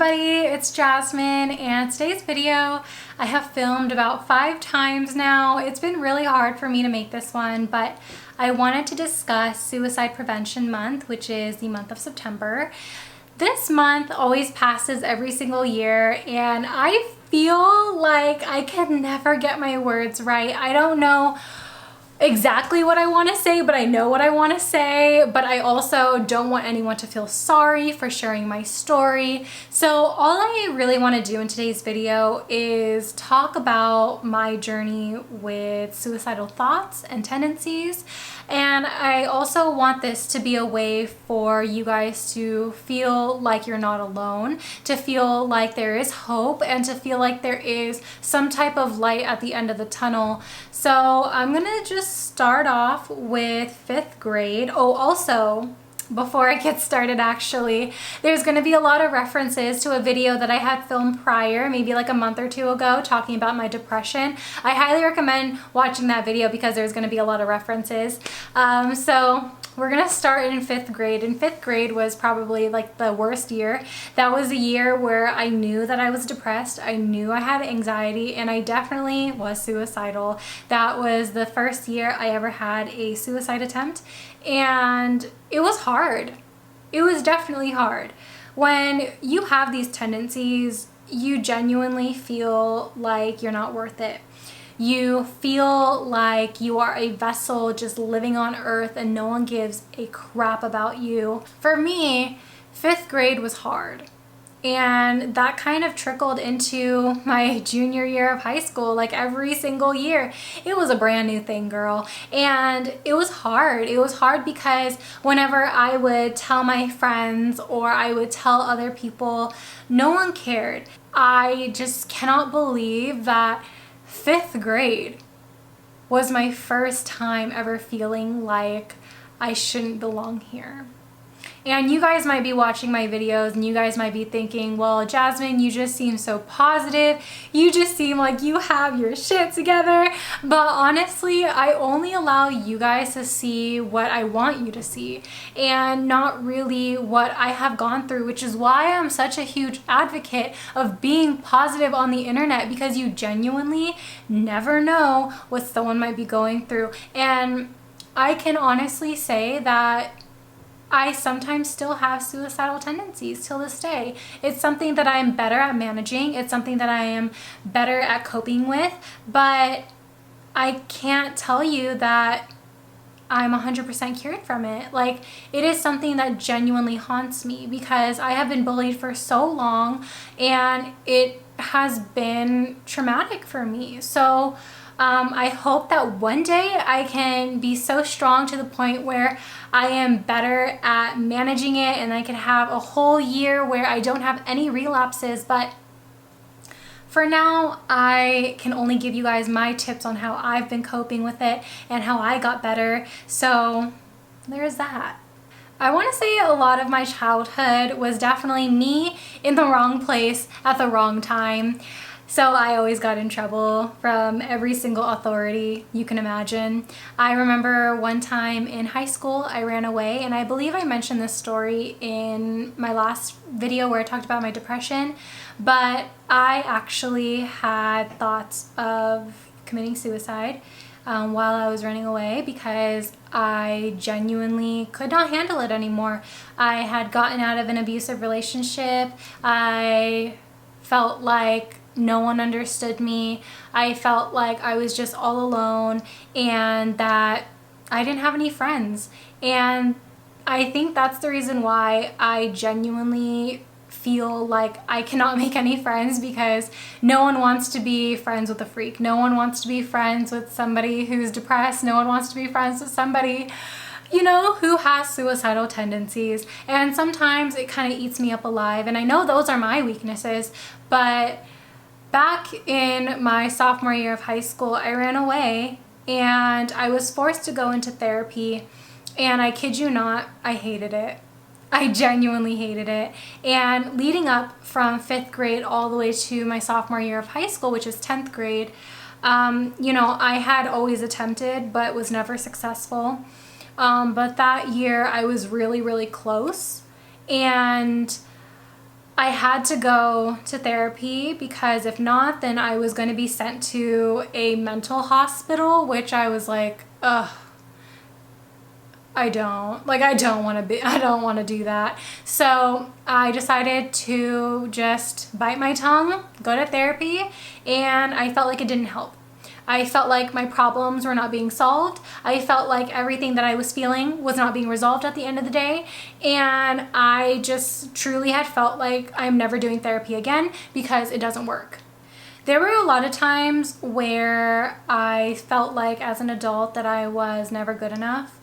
everybody, it's Jasmine, and today's video I have filmed about 5 times now. It's been really hard for me to make this one, but I wanted to discuss Suicide Prevention Month, which is the month of September. This month always passes every single year, and I feel like I can never get my words right. I don't know exactly what I want to say, but I know what I want to say, but I also don't want anyone to feel sorry for sharing my story. So all I really want to do in today's video is talk about my journey with suicidal thoughts and tendencies. And I also want this to be a way for you guys to feel like you're not alone, to feel like there is hope, and to feel like there is some type of light at the end of the tunnel. So I'm gonna just start off with 5th grade. Oh, also, before I get started, actually, there's going to be a lot of references to a video that I had filmed prior, maybe like a month or 2 ago, talking about my depression. I highly recommend watching that video because there's going to be a lot of references. So we're going to start in 5th grade, and 5th grade was probably like the worst year. That was a year where I knew that I was depressed, I knew I had anxiety, and I definitely was suicidal. That was the first year I ever had a suicide attempt, and it was hard. It was definitely hard. When you have these tendencies, you genuinely feel like you're not worth it. You feel like you are a vessel just living on earth and no one gives a crap about you. For me, 5th grade was hard. And that kind of trickled into my junior year of high school. Like every single year, it was a brand new thing, girl. And it was hard. It was hard because whenever I would tell my friends or I would tell other people, no one cared. I just cannot believe that 5th grade was my first time ever feeling like I shouldn't belong here. And you guys might be watching my videos and you guys might be thinking, well, Jasmine, you just seem so positive. You just seem like you have your shit together. But honestly, I only allow you guys to see what I want you to see and not really what I have gone through, which is why I'm such a huge advocate of being positive on the internet, because you genuinely never know what someone might be going through. And I can honestly say that I sometimes still have suicidal tendencies till this day. It's something that I am better at managing. It's something that I am better at coping with, but I can't tell you that I'm 100% cured from it. Like, it is something that genuinely haunts me because I have been bullied for so long and it has been traumatic for me. So I hope that one day I can be so strong to the point where I am better at managing it and I can have a whole year where I don't have any relapses. But for now, I can only give you guys my tips on how I've been coping with it and how I got better. So there's that. I want to say a lot of my childhood was definitely me in the wrong place at the wrong time. So I always got in trouble from every single authority you can imagine. I remember one time in high school, I ran away, and I believe I mentioned this story in my last video where I talked about my depression, but I actually had thoughts of committing suicide while I was running away because I genuinely could not handle it anymore. I had gotten out of an abusive relationship. I felt like no one understood me. I felt like I was just all alone and that I didn't have any friends. And I think that's the reason why I genuinely feel like I cannot make any friends, because no one wants to be friends with a freak. No one wants to be friends with somebody who's depressed. No one wants to be friends with somebody, you know, who has suicidal tendencies. And sometimes it kind of eats me up alive. And I know those are my weaknesses, but back in my sophomore year of high school, I ran away and I was forced to go into therapy, and I kid you not, I hated it. I genuinely hated it. And leading up from 5th grade all the way to my sophomore year of high school, which is 10th grade, you know, I had always attempted but was never successful. But that year I was really, really close, and I had to go to therapy because if not, then I was going to be sent to a mental hospital, which I was like, ugh, I don't want to do that. So I decided to just bite my tongue, go to therapy, and I felt like it didn't help. I felt like my problems were not being solved. I felt like everything that I was feeling was not being resolved at the end of the day. And I just truly had felt like I'm never doing therapy again because it doesn't work. There were a lot of times where I felt like as an adult that I was never good enough.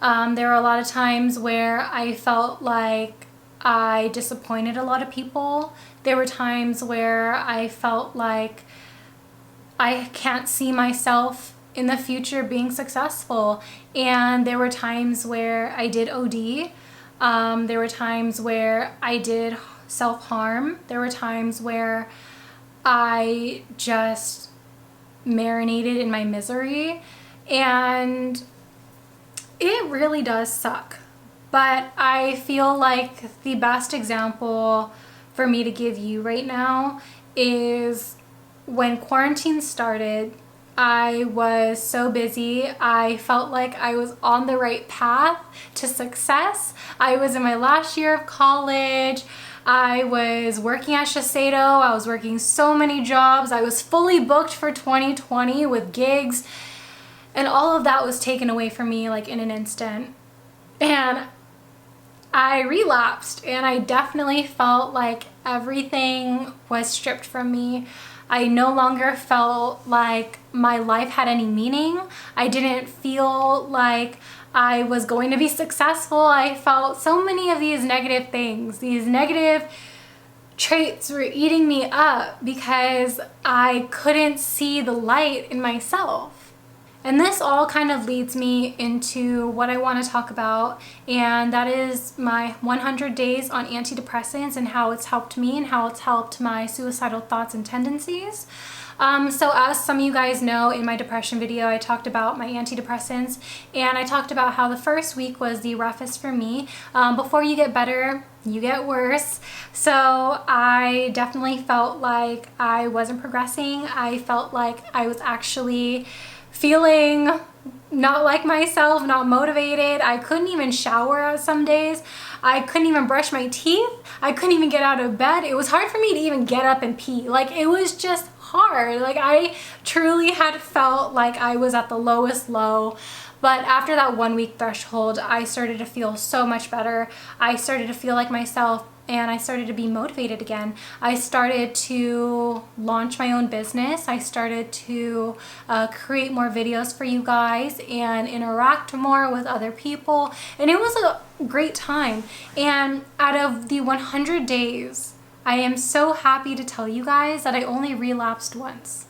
There were a lot of times where I felt like I disappointed a lot of people. There were times where I felt like I can't see myself in the future being successful. And there were times where I did OD. There were times where I did self-harm. There were times where I just marinated in my misery. And it really does suck. But I feel like the best example for me to give you right now is when quarantine started. I was so busy. I felt like I was on the right path to success. I was in my last year of college. I was working at Shiseido. I was working so many jobs. I was fully booked for 2020 with gigs. And all of that was taken away from me like in an instant. And I relapsed, and I definitely felt like everything was stripped from me. I no longer felt like my life had any meaning. I didn't feel like I was going to be successful. I felt so many of these negative things. These negative traits were eating me up because I couldn't see the light in myself. And this all kind of leads me into what I want to talk about, and that is my 100 days on antidepressants and how it's helped me and how it's helped my suicidal thoughts and tendencies. So as some of you guys know, in my depression video, I talked about my antidepressants, and I talked about how the first week was the roughest for me. Before you get better, you get worse. So I definitely felt like I wasn't progressing. I felt like I was actually feeling not like myself, not motivated. I couldn't even shower some days. I couldn't even brush my teeth. I couldn't even get out of bed. It was hard for me to even get up and pee. Like, it was just hard. Like, I truly had felt like I was at the lowest low. But after that 1 week threshold, I started to feel so much better. I started to feel like myself, and I started to be motivated again. I started to launch my own business. I started to create more videos for you guys and interact more with other people. And it was a great time. And out of the 100 days, I am so happy to tell you guys that I only relapsed once.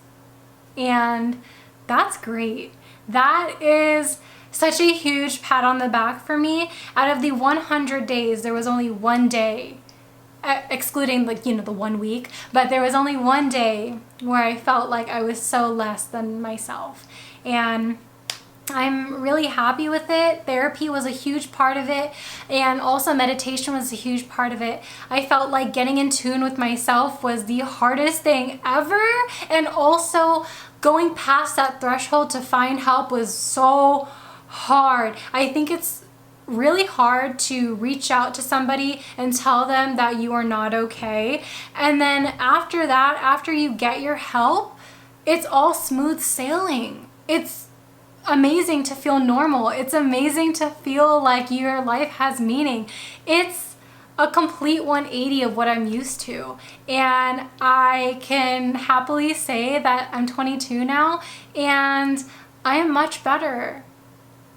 And that's great. That is such a huge pat on the back for me. Out of the 100 days, there was only one day, excluding like, the 1 week, but there was only one day where I felt like I was so less than myself. And I'm really happy with it. Therapy was a huge part of it, and also meditation was a huge part of it. I felt like getting in tune with myself was the hardest thing ever, and also going past that threshold to find help was so hard. I think it's really hard to reach out to somebody and tell them that you are not okay. And then after that, after you get your help, it's all smooth sailing. It's amazing to feel normal. It's amazing to feel like your life has meaning. It's a complete 180 of what I'm used to. And I can happily say that I'm 22 now, and I am much better.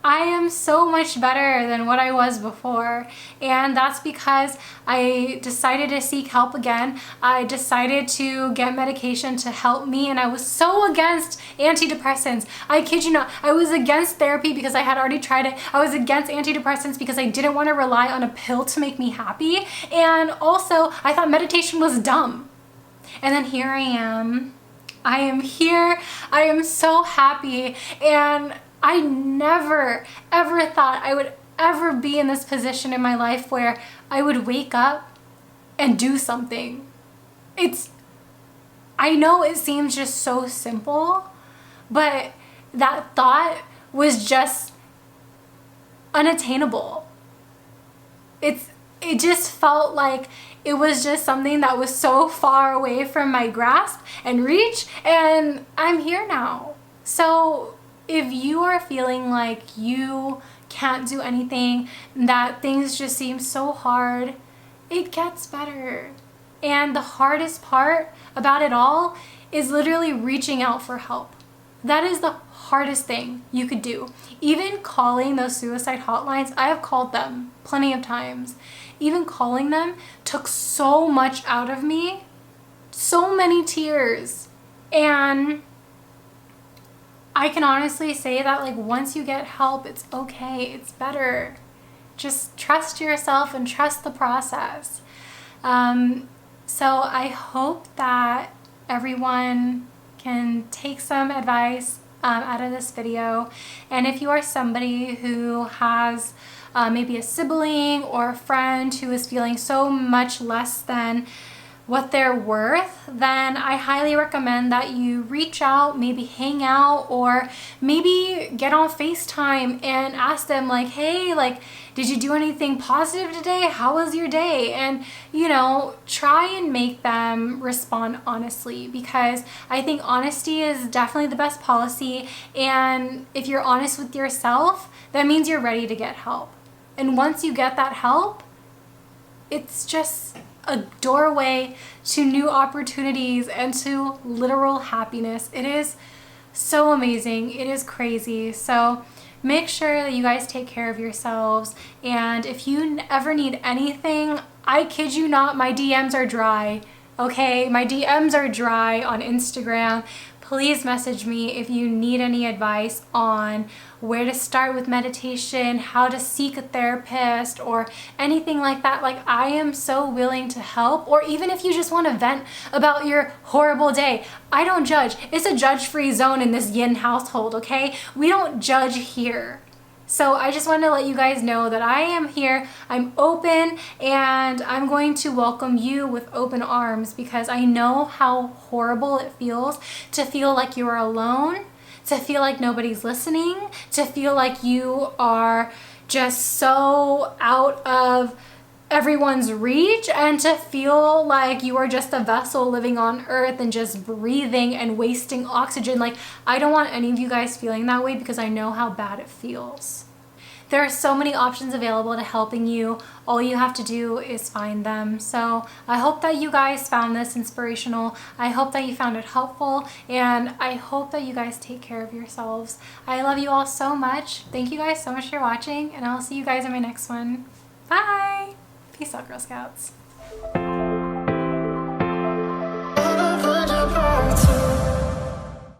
I am so much better than what I was before, and that's because I decided to seek help again. I decided to get medication to help me, and I was so against antidepressants. I kid you not. I was against therapy because I had already tried it. I was against antidepressants because I didn't want to rely on a pill to make me happy, and also I thought meditation was dumb. And then here I am. I am here. I am so happy, and I never, ever thought I would ever be in this position in my life where I would wake up and do something. I know it seems just so simple, but that thought was just unattainable. It just felt like it was just something that was so far away from my grasp and reach, and I'm here now. So if you are feeling like you can't do anything, that things just seem so hard, it gets better. And the hardest part about it all is literally reaching out for help. That is the hardest thing you could do. Even calling those suicide hotlines, I have called them plenty of times. Even calling them took so much out of me, so many tears. And I can honestly say that, like, once you get help, it's okay, it's better. Just trust yourself and trust the process. So I hope that everyone can take some advice out of this video. And if you are somebody who has maybe a sibling or a friend who is feeling so much less than what they're worth, then I highly recommend that you reach out, maybe hang out, or maybe get on FaceTime and ask them, like, hey, like, did you do anything positive today? How was your day? And, you know, try and make them respond honestly, because I think honesty is definitely the best policy. And if you're honest with yourself, that means you're ready to get help. And once you get that help, it's just a doorway to new opportunities and to literal happiness. It is so amazing. It is crazy. So make sure that you guys take care of yourselves. And if you ever need anything, I kid you not, my DMs are dry. Okay, my DMs are dry on Instagram. Please message me if you need any advice on where to start with meditation, how to seek a therapist, or anything like that. Like, I am so willing to help. Or even if you just want to vent about your horrible day, I don't judge. It's a judge-free zone in this yin household, okay? We don't judge here. So I just wanted to let you guys know that I am here, I'm open, and I'm going to welcome you with open arms, because I know how horrible it feels to feel like you are alone, to feel like nobody's listening, to feel like you are just so out of everyone's reach, and to feel like you are just a vessel living on earth and just breathing and wasting oxygen. Like, I don't want any of you guys feeling that way, because I know how bad it feels. There are so many options available to helping you. All you have to do is find them. So I hope that you guys found this inspirational. I hope that you found it helpful, and I hope that you guys take care of yourselves. I love you all so much. Thank you guys so much for watching, and I'll see you guys in my next one. Bye! Peace out, Girl Scouts.